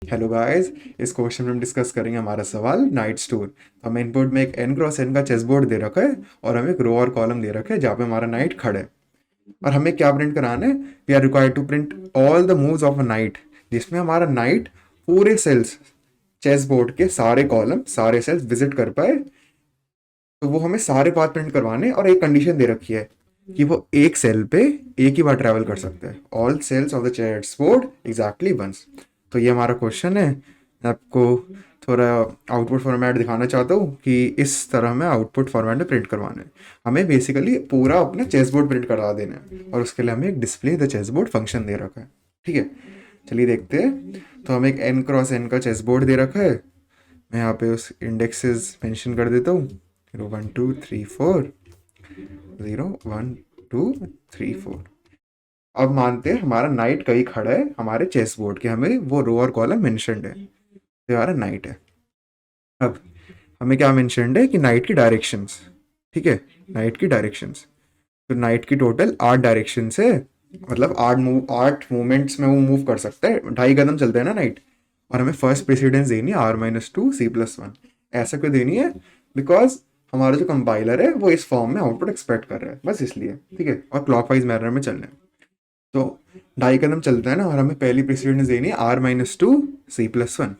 Hello guys. इस question में हम डिस्कस करेंगे हमारा सवाल नाइट स्टोर। हमें इनपुट में एक n क्रॉस n का चेस बोर्ड दे रखा है और हमें एक रो और कॉलम दे रखा है जहाँ पे हमारा नाइट खड़ा है। और हमें क्या प्रिंट कराना है? We are required to print all the moves of a knight, जिसमें हमारा नाइट पूरे सेल्स, चेस बोर्ड के सारे कॉलम, सारे सेल्स विजिट कर पाए। तो वो हमें सारे पाथ प्रिंट करवाने, और एक कंडीशन दे रखी है कि वो एक सेल पे एक ही बार ट्रैवल कर सकते हैं। All cells of the chess board exactly once. तो ये हमारा क्वेश्चन है। मैं आपको थोड़ा आउटपुट फॉर्मेट दिखाना चाहता हूँ कि इस तरह में आउटपुट फॉर्मेट में प्रिंट करवाना है। हमें बेसिकली पूरा अपना चेस बोर्ड प्रिंट करा देना है, और उसके लिए हमें एक display the chess board function दे रखा है। ठीक है, चलिए देखते हैं। तो हमें एक n क्रॉस n का चेस बोर्ड दे रखा है। मैं यहाँ पे उस इंडेक्सेस मेंशन कर देता हूँ। 0 1 2 3 4, 0 1 2 3 4। अब मानते हैं हमारा नाइट कहीं खड़ा है हमारे चेस बोर्ड के, हमें वो रो और कॉलम मेंशनड है, तो हमारा नाइट है। अब हमें क्या मेंशनड है कि नाइट की डायरेक्शंस। ठीक है, नाइट की डायरेक्शंस। तो नाइट की टोटल 8 डायरेक्शंस है, मतलब 8 मूवमेंट्स में वो मूव कर सकता है। 2.5 कदम चलते हैं ना नाइट। और हमें फर्स्ट प्रेसिडेंस देनी है R-2 C+1। ऐसा क्यों देनी है? बिकॉज हमारा जो कंपाइलर है वो इस फॉर्म में आउटपुट एक्सपेक्ट कर रहा है, बस इसलिए। ठीक है, और क्लॉकवाइज मैनर में चलना है। तो 2.5 कदम चलता है ना, और हमें पहली प्रेसिडेंस देनी है R-2 C+1।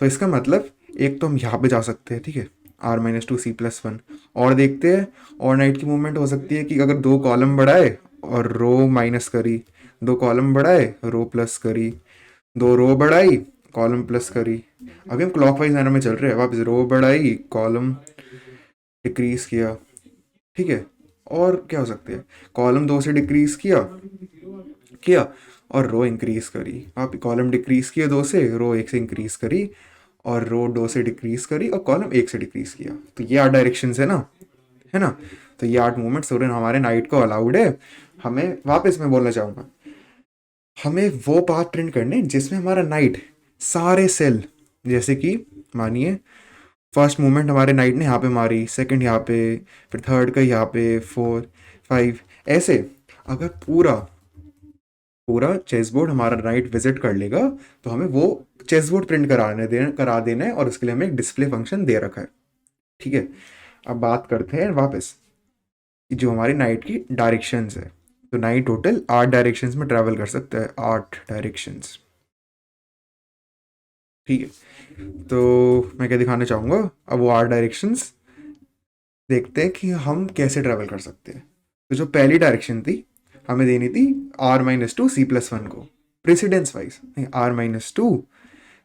तो इसका मतलब एक तो हम यहाँ पे जा सकते हैं, ठीक है, R-2 C+1। और देखते हैं, और नाइट की मूवमेंट हो सकती है कि अगर 2 कॉलम बढ़ाए और रो माइनस करी, 2 कॉलम बढ़ाए रो प्लस करी, 2 रो बढ़ाई कॉलम प्लस करी। अभी हम क्लॉकवाइज मैनर में चल रहे हैं, वापस रो बढ़ाई कॉलम डिक्रीज किया। ठीक है, और क्या हो सकते हैं? कॉलम 2 से डिक्रीज किया किया और रो इंक्रीज करी। आप कॉलम डिक्रीज किया 2 से, रो 1 से इंक्रीज करी, और रो 2 से डिक्रीज करी, और कॉलम 1 से डिक्रीज किया। तो ये 8 डायरेक्शन है ना, है ना। तो ये 8 मूवमेंट्स हमारे नाइट को अलाउड है। हमें वापस मैं बोलना चाहूँगा, हमें वो पाथ प्रिंट करने हैं जिसमें हमारा नाइट सारे सेल, जैसे कि मानिए फर्स्ट मूवमेंट हमारे नाइट ने यहाँ पे मारी, सेकंड यहाँ पे, फिर थर्ड का यहाँ पे, 4 5, ऐसे। अगर पूरा पूरा चेस बोर्ड हमारा नाइट विजिट कर लेगा, तो हमें वो चेस बोर्ड प्रिंट करा देना है, और उसके लिए हमें एक डिस्प्ले फंक्शन दे रखा है। ठीक है, अब बात करते हैं वापस कि जो हमारी नाइट की डायरेक्शंस है। तो नाइट टोटल 8 डायरेक्शंस में ट्रैवल कर सकता है, 8 डायरेक्शंस। ठीक है, तो मैं क्या दिखाना चाहूँगा, अब वो 8 डायरेक्शंस देखते हैं कि हम कैसे ट्रैवल कर सकते हैं। तो जो पहली डायरेक्शन थी, हमें देनी थी R-2 C+1 को, प्रेसिडेंस वाइज। नहीं, R-2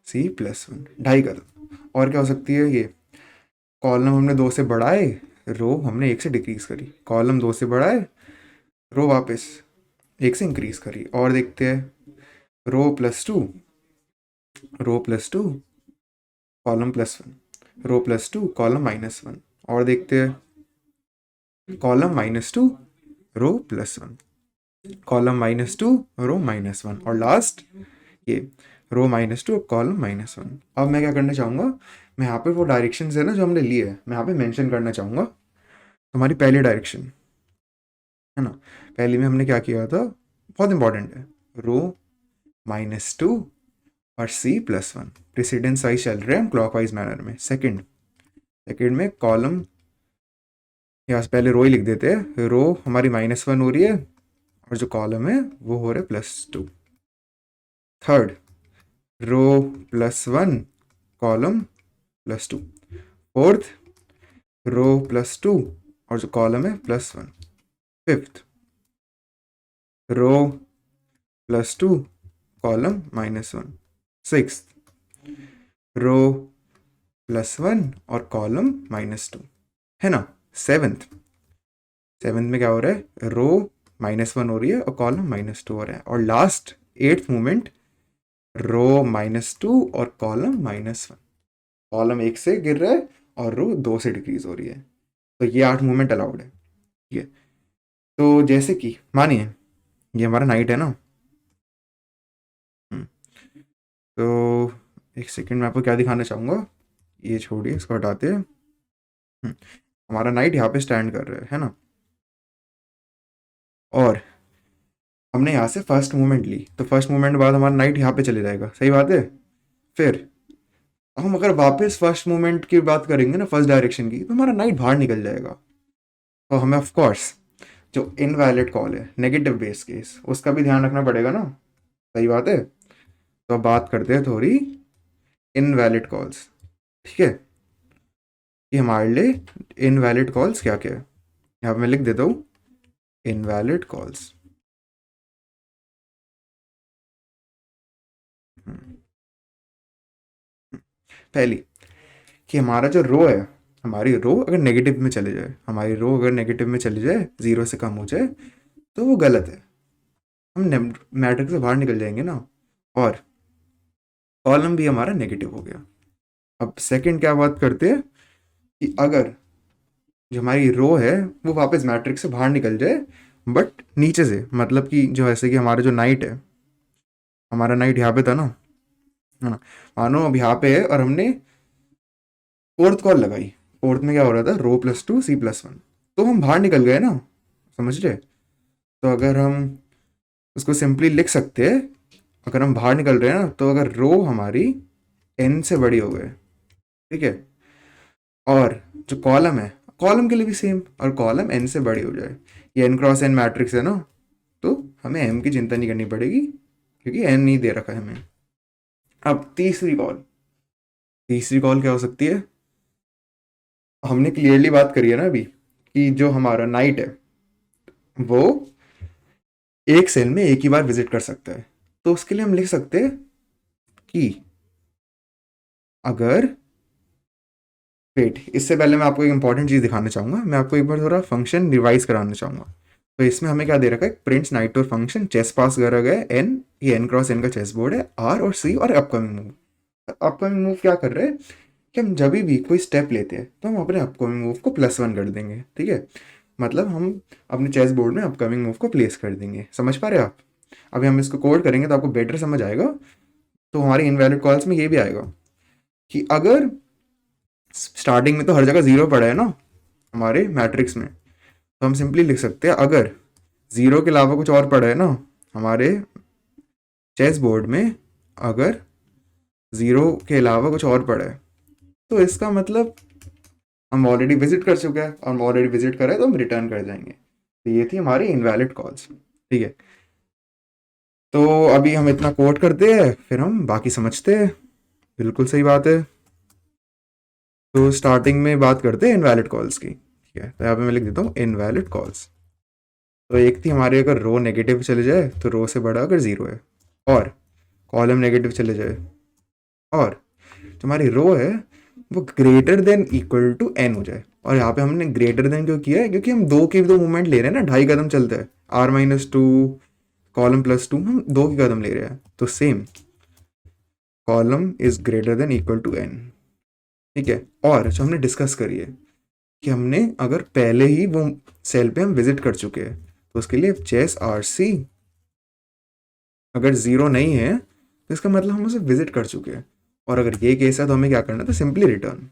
C+1, 2.5 कदम। और क्या हो सकती है ये? कॉलम हमने 2 से बढ़ाए, रो हमने 1 से डिक्रीज करी, कॉलम 2 से बढ़ाए, रो वापस 1 से इंक्रीज करी। और देखते हैं, रो+2, रो+2 कॉलम +1, रो+2 कॉलम -1। और देखते हैं, कॉलम -2 रो+1, कॉलम -2 रो-1, और लास्ट ये रो-2 कॉलम-1। अब मैं क्या करना चाहूँगा, मैं यहाँ पे वो डायरेक्शन है ना जो हमने लिए है, मैं यहाँ पे मेंशन करना चाहूँगा। तो हमारी पहली डायरेक्शन है ना, पहली में हमने क्या किया था, बहुत इंपॉर्टेंट है, रो-2 और C+1 प्रेसिडेंस वाइज चल रहे हैं हम क्लॉकवाइज मैनर में। सेकंड सेकंड में कॉलम, यहाँ से पहले रो ही लिख देते हैं, रो हमारी -1 हो रही है, और जो कॉलम है वो हो रहा है +2। Third, row column +2। Fourth, row और जो कॉलम है +1। Fifth, row column -1। Sixth, row और कॉलम -2, है ना। सेवेंथ सेवेंथ में क्या हो रहा है, रो-1 हो रही है और कॉलम -2 हो रहा है। और लास्ट एट्थ मूवमेंट, रो-2 और कॉलम -1। कॉलम 1 से गिर रहा है और रो 2 से डिक्रीज हो रही है। तो ये 8 मूवमेंट अलाउड है। ठीक है, तो जैसे कि मानिए ये हमारा नाइट है ना। हम्म, तो एक सेकंड मैं आपको क्या दिखाना चाहूँगा, ये छोड़िए, इसको हटाते हैं। हमारा नाइट यहाँ पे स्टैंड कर रहा है ना, और हमने यहाँ से फर्स्ट मूवमेंट ली, तो फर्स्ट मूवमेंट बाद हमारा नाइट यहाँ पे चले जाएगा, सही बात है। फिर हम अगर वापस फर्स्ट मूवमेंट की बात करेंगे ना, फर्स्ट डायरेक्शन की, तो हमारा नाइट बाहर निकल जाएगा। तो हमें ऑफ कोर्स जो इनवैलिड कॉल है, नेगेटिव बेस केस, उसका भी ध्यान रखना पड़ेगा ना। सही बात है। तो अब बात करते हैं थोड़ी इनवैलिड कॉल्स। ठीक है, कि हमारे लिए इनवैलिड कॉल्स क्या क्या है। यहाँ पे मैं लिख देता हूँ इनवैलिड कॉल्स। पहली, कि हमारा जो रो है, हमारी रो अगर नेगेटिव में चले जाए, हमारी रो अगर नेगेटिव में चली जाए, जीरो से कम हो जाए, तो वो गलत है, हम मैट्रिक्स से बाहर निकल जाएंगे ना। और कॉलम भी हमारा नेगेटिव हो गया। अब सेकंड क्या बात करते हैं, कि अगर जो हमारी रो है वो वापस मैट्रिक्स से बाहर निकल जाए, बट नीचे से, मतलब कि जो ऐसे कि हमारा जो नाइट है, हमारा नाइट यहाँ पे था ना, है ना, मानो अब यहाँ पे है और हमने फोर्थ कॉल लगाई। फोर्थ में क्या हो रहा था, row plus two C plus one, तो हम बाहर निकल गए ना, समझ रहे। तो अगर हम उसको सिंपली लिख सकते हैं, अगर हम बाहर निकल रहे हैं ना, तो अगर रो हमारी एन से बड़ी हो गए, ठीक है, और जो कॉलम है, कॉलम के लिए भी सेम, और कॉलम एन से बड़ी हो जाए, ये एन क्रॉस एन मैट्रिक्स है ना, तो हमें एम की चिंता नहीं करनी पड़ेगी, क्योंकि एन नहीं दे रखा है हमें। अब तीसरी कॉल क्या हो सकती है, हमने क्लियरली बात करी है ना अभी, कि जो हमारा नाइट है वो एक सेल में एक ही बार विजिट कर सकता है। तो उसके लिए हम लिख सकते हैं कि अगर, वेट, इससे पहले मैं आपको एक इंपॉर्टेंट चीज़ दिखाना चाहूँगा, मैं आपको एक बार थोड़ा फंक्शन रिवाइज कराना चाहूँगा। तो इसमें हमें क्या दे रखा है, प्रिंट्स नाइट और फंक्शन, चेस पास करा गया है एन, ये एन क्रॉस एन का चेस बोर्ड है, आर और सी और अपकमिंग मूव। अपकमिंग मूव क्या कर रहे हैं, कि हम जब भी कोई स्टेप लेते हैं तो हम अपने अपकमिंग मूव को +1 कर देंगे, ठीक है। मतलब हम अपने चेस बोर्ड में अपकमिंग मूव को प्लेस कर देंगे। समझ पा रहे हैं आप। अभी हम इसको कोड करेंगे तो आपको बेटर समझ आएगा। तो हमारी इनवैलिड कॉल्स में ये भी आएगा कि अगर स्टार्टिंग में तो हर जगह जीरो पड़ा है ना हमारे मैट्रिक्स में, तो हम सिंपली लिख सकते हैं अगर जीरो के अलावा कुछ और पड़ा है ना हमारे चेस बोर्ड में, अगर जीरो के अलावा कुछ और पड़ा है, तो इसका मतलब हम ऑलरेडी विजिट कर चुके हैं, और हम ऑलरेडी विजिट कर रहे हैं तो हम रिटर्न कर जाएंगे। तो ये थी हमारी इनवैलिड कॉल्स। ठीक है, तो अभी हम इतना कोड करते हैं, फिर हम बाकी समझते हैं। बिल्कुल सही बात है। तो स्टार्टिंग में बात करते हैं इनवैलिड कॉल्स की। ठीक है, तो यहाँ पे मैं लिख देता हूँ इनवैलिड कॉल्स। तो एक थी हमारी, अगर रो नेगेटिव चले जाए तो रो से बड़ा अगर जीरो है, और कॉलम नेगेटिव चले जाए, और जो हमारी रो है वो greater than equal to N हो जाए। और यहाँ पे हमने ग्रेटर देन क्यों किया है, क्योंकि हम दो के दो मूवमेंट ले रहे हैं ना, 2.5 कदम चलते हैं, r-2 कॉलम +2, हम दो के कदम ले रहे हैं, तो same column is greater than equal to N. ठीक है, और जो हमने डिस्कस करी है कि हमने अगर पहले ही वो सेल पे हम विजिट कर चुके हैं, तो उसके लिए चेस RC अगर जीरो नहीं है तो इसका मतलब हम उसे विजिट कर चुके हैं, और अगर ये केस है तो हमें क्या करना है, तो सिंपली रिटर्न।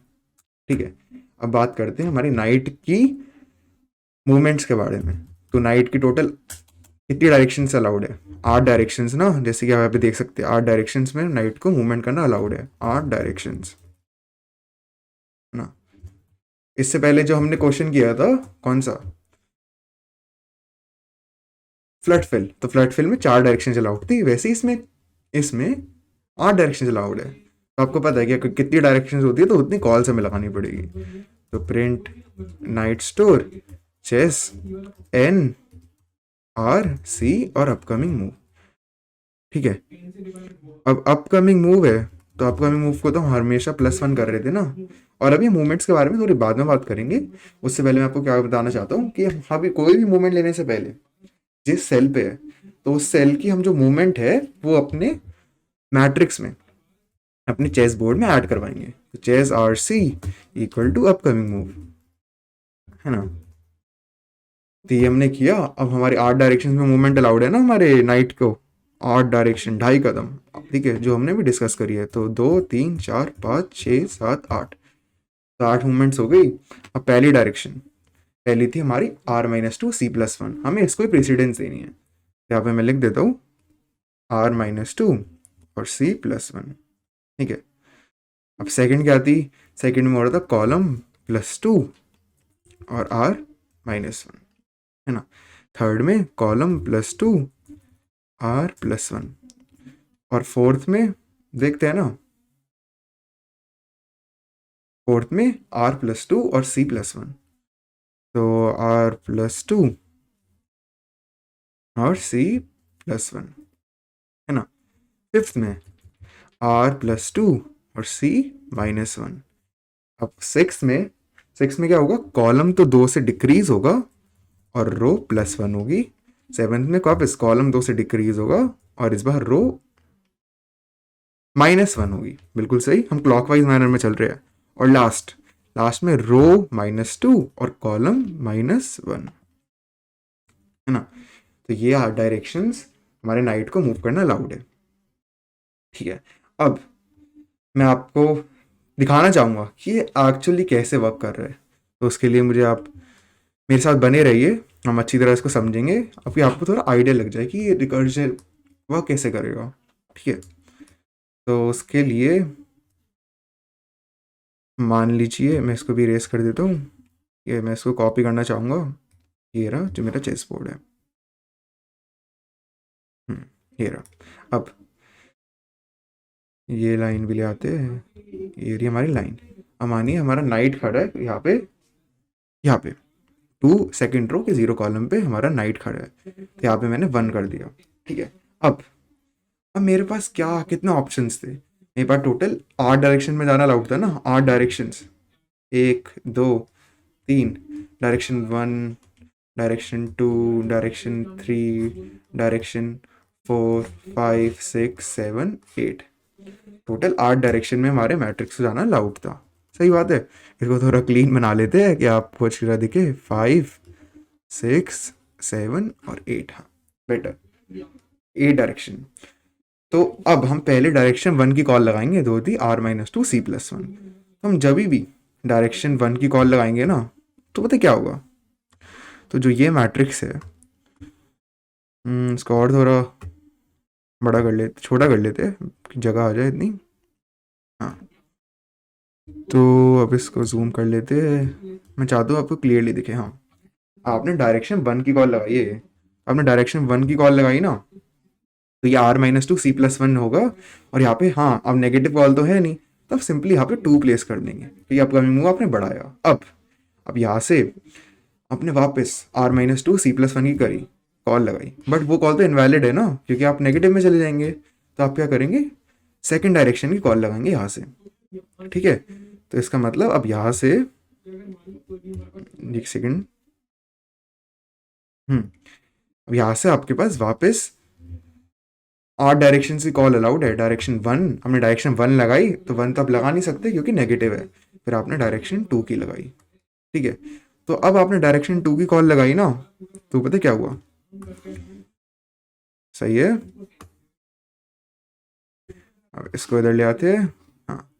ठीक है, अब बात करते हैं हमारी नाइट की मूवमेंट्स के बारे में। तो नाइट की टोटल कितनी डायरेक्शंस अलाउड है, 8 डायरेक्शंस ना, जैसे कि आप यहाँ पे देख सकते हैं 8 डायरेक्शंस में नाइट को मूवमेंट करना अलाउड है, 8 डायरेक्शंस ना। इससे पहले जो हमने क्वेश्चन किया था, कौन सा, फ्लड फिल, तो फ्लड फिल में 4 डायरेक्शन अलाउड थी, वैसे इसमें इसमें 8 डायरेक्शन अलाउड है। तो आपको पता है कि अगर कितनी डायरेक्शन होती है तो उतनी कॉल्स हमें लगानी पड़ेगी। तो print knight store chess N RC और अपकमिंग मूव। ठीक है, अब अपकमिंग मूव है, तो अपकमिंग मूव को तो हम हमेशा +1 कर रहे थे ना। और अभी मूवमेंट्स के बारे में थोड़ी बाद में बात करेंगे। उससे पहले मैं आपको क्या बताना चाहता हूँ, कि अभी कोई भी मूवमेंट लेने से पहले जिस सेल पे है, तो उस सेल की हम जो मूवमेंट है वो अपने मैट्रिक्स में, अपने चेस बोर्ड में ऐड करवाएंगे। तो chess RC equal to upcoming move, है ना। तो ये हमने किया। अब हमारे 8 डायरेक्शन में मूवमेंट अलाउड है ना हमारे नाइट को, 8 डायरेक्शन, 2.5 कदम, ठीक है, जो हमने भी डिस्कस करी है। तो 2 3 4 5 6 7 8, तो 8 मूवमेंट्स हो गई। अब पहली डायरेक्शन, पहली थी हमारी r-2 C+1, हमें इसको ही प्रेसिडेंस देनी है। यहाँ पे मैं लिख देता हूँ r-2 और C+1। ठीक है। अब सेकंड क्या थी, सेकंड में हो रहा था कॉलम +2 और r-1, है ना। थर्ड में कॉलम +2 r+1, और फोर्थ में देखते हैं ना, फोर्थ में r+2 और c+1, तो r+2 और c+1, है ना। फिफ्थ में r+2 और c-1। अब सिक्स में क्या होगा, कॉलम तो 2 से डिक्रीज होगा और रो +1 होगी। सेवन्थ में वापस कॉलम 2 से डिक्रीज होगा और इस बार रो -1 होगी। बिल्कुल सही, हम क्लॉकवाइज मैनर में चल रहे हैं। और लास्ट में रो -2 और कॉलम -1, है ना। तो ये डायरेक्शंस हमारे नाइट को मूव करना अलाउड है। ठीक है। अब मैं आपको दिखाना चाहूँगा कि ये एक्चुअली कैसे वर्क कर रहा है। तो उसके लिए मुझे आप मेरे साथ बने रहिए, हम अच्छी तरह इसको समझेंगे, अभी आपको थोड़ा आइडिया लग जाए कि ये रिकर्जन वर्क कैसे करेगा। ठीक है। तो उसके लिए मान लीजिए मैं इसको भी इरेज कर देता हूँ, ये मैं इसको कॉपी करना चाहूँगा, ये रहा जो मेरा चेस बोर्ड है। ये रहा। अब ये लाइन भी ले आते हैं, ये रही हमारी लाइन। अब मानिए हमारा नाइट खड़ा है यहाँ पे 2 सेकेंड रो के 0 कॉलम पे हमारा नाइट खड़ा है, तो यहाँ पे मैंने 1 कर दिया। ठीक है। अब मेरे पास क्या कितने ऑप्शंस थे, मेरे पास टोटल 8 डायरेक्शन में जाना अलाउड था ना, 8 directions, 1 2 3, direction 1, direction 2, direction 3, direction 4 5 6 7 8, total 8 direction में हमारे मैट्रिक्स जाना अलाउड था। सही बात है। इसको थोड़ा क्लीन बना लेते हैं कि आपको अच्छी तरह दिखे, 5 6 7 और 8, हाँ बेटर, 8 डायरेक्शन। तो अब हम पहले डायरेक्शन 1 की कॉल लगाएंगे, दो थी r-2 c+1। हम जब भी डायरेक्शन 1 की कॉल लगाएंगे ना, तो पता क्या होगा, तो जो ये मैट्रिक्स है, इसको और थोड़ा बड़ा कर लेते, छोटा कर लेते हैं कि जगह आ जाए इतनी। हाँ, तो अब इसको जूम कर लेते हैं, मैं चाहता हूँ आपको क्लियरली दिखे। हाँ, आपने डायरेक्शन 1 की कॉल लगाई है, आपने डायरेक्शन 1 की कॉल लगाई ना, तो ये r-2 c+1 होगा। और यहाँ पे हाँ, अब नेगेटिव कॉल तो है नहीं, तो अब सिंपली यहाँ पे 2 प्लेस कर देंगे, तो ये अपकमिंग मूव आपने बढ़ाया। अब यहाँ से आपने वापस r-2 c+1 की करी, कॉल लगाई, बट वो कॉल तो इनवैलिड है ना, क्योंकि आप नेगेटिव में चले जाएंगे। तो आप क्या करेंगे, सेकंड डायरेक्शन की कॉल लगाएंगे यहाँ से। ठीक है। तो इसका मतलब अब यहाँ से एक सेकेंड, अब यहाँ से आपके पास वापस 8 डायरेक्शन की कॉल अलाउड है। डायरेक्शन 1, हमने डायरेक्शन 1 लगाई, तो 1 तो आप लगा नहीं सकते क्योंकि नेगेटिव है, फिर आपने डायरेक्शन 2 की लगाई। ठीक है। तो अब आपने डायरेक्शन 2 की कॉल लगाई ना, तो पता क्या हुआ, सही है। अब इसको इधर ले आते हैं। हाँ,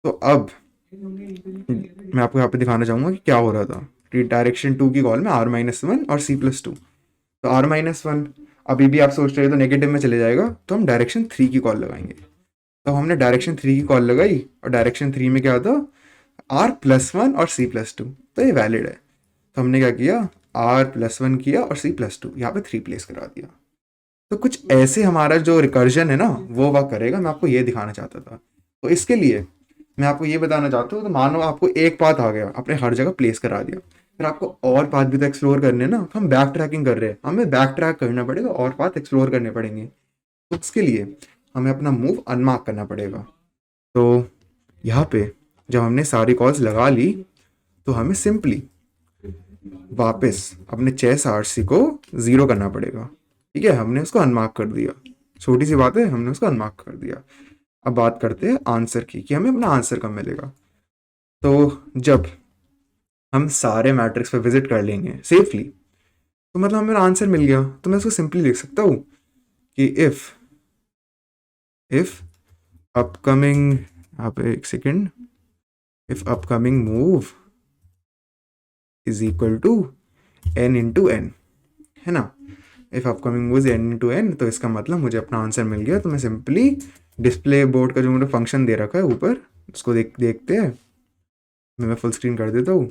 तो अब मैं आपको यहाँ पे दिखाना चाहूँगा कि क्या हो रहा था कि डायरेक्शन 2 की कॉल में r-1 और c+2, तो r-1 अभी भी आप सोच रहे हो तो नेगेटिव में चले जाएगा, तो हम डायरेक्शन 3 की कॉल लगाएंगे। तो हमने डायरेक्शन 3 की कॉल लगाई और डायरेक्शन 3 में क्या था, r+1 और c+2, तो ये वैलिड है। तो हमने क्या किया, r+1 किया और c+2 यहाँ पे 3 प्लेस करा दिया। तो कुछ ऐसे हमारा जो रिकर्जन है ना वो वह करेगा, मैं आपको ये दिखाना चाहता था। तो इसके लिए मैं आपको ये बताना चाहता हूँ, तो मानो आपको एक पाथ आ गया, आपने हर जगह प्लेस करा दिया, फिर आपको और पाथ भी तो एक्सप्लोर करने ना, तो हम बैक ट्रैकिंग कर रहे हैं, हमें बैक ट्रैक करना पड़ेगा और पाथ एक्सप्लोर करने पड़ेंगे। तो उसके लिए हमें अपना मूव अनमार्क करना पड़ेगा। तो यहाँ पे जब हमने सारी कॉल्स लगा ली, तो हमें सिंपली वापस अपने चेस आरसी को 0 करना पड़ेगा। ठीक है, हमने उसको अनमार्क कर दिया, छोटी सी बात है, हमने उसको अनमार्क कर दिया। अब बात करते हैं आंसर की कि हमें अपना आंसर कब मिलेगा। तो जब हम सारे मैट्रिक्स पे विजिट कर लेंगे सेफली, तो मतलब हमें आंसर मिल गया, तो मैं उसको सिंपली लिख सकता हूँ कि इफ अपकमिंग, यहाँ पे एक second, if upcoming move is equal to n/n, है ना। If upcoming move is n/n, तो इसका मतलब मुझे अपना आंसर मिल गया। तो मैं सिंपली डिस्प्ले बोर्ड का जो मुझे फंक्शन दे रखा है ऊपर, उसको देखते हैं। मैं फुल स्क्रीन कर देता हूँ।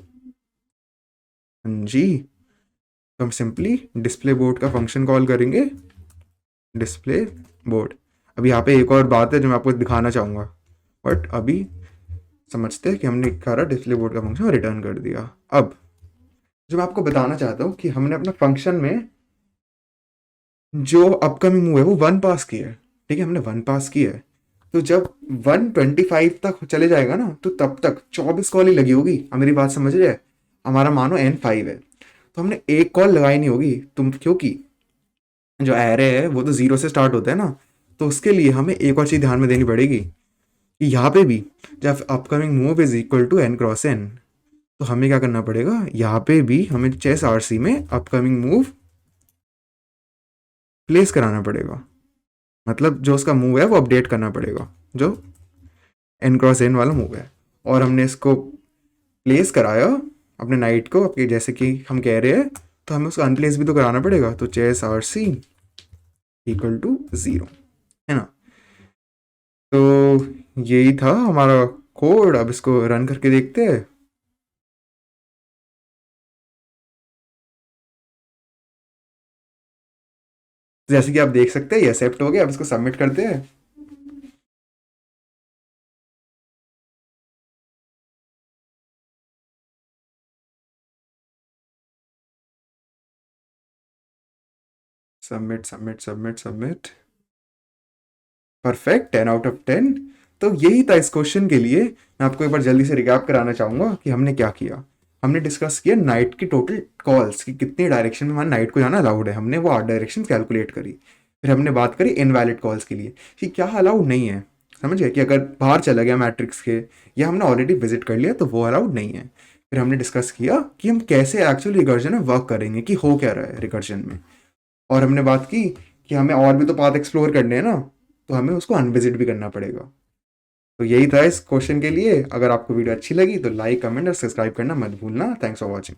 हाँ जी, तो हम सिंपली डिस्प्ले बोर्ड का फंक्शन कॉल करेंगे, डिस्प्ले बोर्ड। अब यहाँ पे एक और बात है जो मैं आपको दिखाना चाहूँगा, बट अभी समझते हैं कि हमने सारा डिस्प्ले बोर्ड का फंक्शन रिटर्न कर दिया। अब जो मैं आपको बताना चाहता हूँ कि हमने अपना फंक्शन में जो अपकमिंग मूव है वो 1 पास किया है। ठीक है, हमने 1 पास किया है। तो जब 125 तक चले जाएगा ना, तो तब तक 24 कॉल ही लगी होगी। अब मेरी बात समझ रहे हैं? हमारा मानो N5 है, तो हमने एक कॉल लगाई नहीं होगी तुम, क्योंकि जो एरे है वो तो 0 से स्टार्ट होता है ना। तो उसके लिए हमें एक और चीज़ ध्यान में देनी पड़ेगी कि यहाँ पे भी जब upcoming move is equal to n cross n, तो हमें क्या करना पड़ेगा, यहाँ पे भी हमें चेस RC में अपकमिंग मूव प्लेस कराना पड़ेगा। मतलब जो उसका मूव है वो अपडेट करना पड़ेगा, जो n क्रॉस n वाला मूव है। और हमने इसको प्लेस कराया अपने नाइट को, अपने जैसे कि हम कह रहे हैं, तो हमें उसको अनप्लेस भी तो कराना पड़ेगा। तो चेस RC इक्वल टू 0, है ना। तो यही था हमारा कोड। अब इसको रन करके देखते हैं। जैसे कि आप देख सकते हैं ये एक्सेप्ट हो गया। अब इसको सबमिट करते हैं। Submit submit submit submit. Perfect, 10 out of 10। तो यही था इस क्वेश्चन के लिए। मैं आपको एक बार जल्दी से रिकैप कराना चाहूंगा कि हमने क्या किया। हमने डिस्कस किया नाइट की टोटल कॉल्स की कितनी डायरेक्शन में हमारा नाइट को जाना अलाउड है। हमने वो 8 डायरेक्शन कैलकुलेट करी। फिर हमने बात करी इनवैलिड कॉल्स के लिए कि क्या अलाउड नहीं है। समझ गए कि अगर बाहर चला गया मैट्रिक्स के, या हमने ऑलरेडी विजिट कर लिया, तो वो अलाउड नहीं है। फिर हमने डिस्कस किया कि हम कैसे एक्चुअल रिकर्जन में वर्क करेंगे, कि हो क्या रहा है रिकर्जन में। और हमने बात की कि हमें और भी तो पाथ एक्सप्लोर करने हैं ना, तो हमें उसको अनविजिट भी करना पड़ेगा। तो यही था इस क्वेश्चन के लिए। अगर आपको वीडियो अच्छी लगी तो लाइक, कमेंट और सब्सक्राइब करना मत भूलना। Thanks for watching.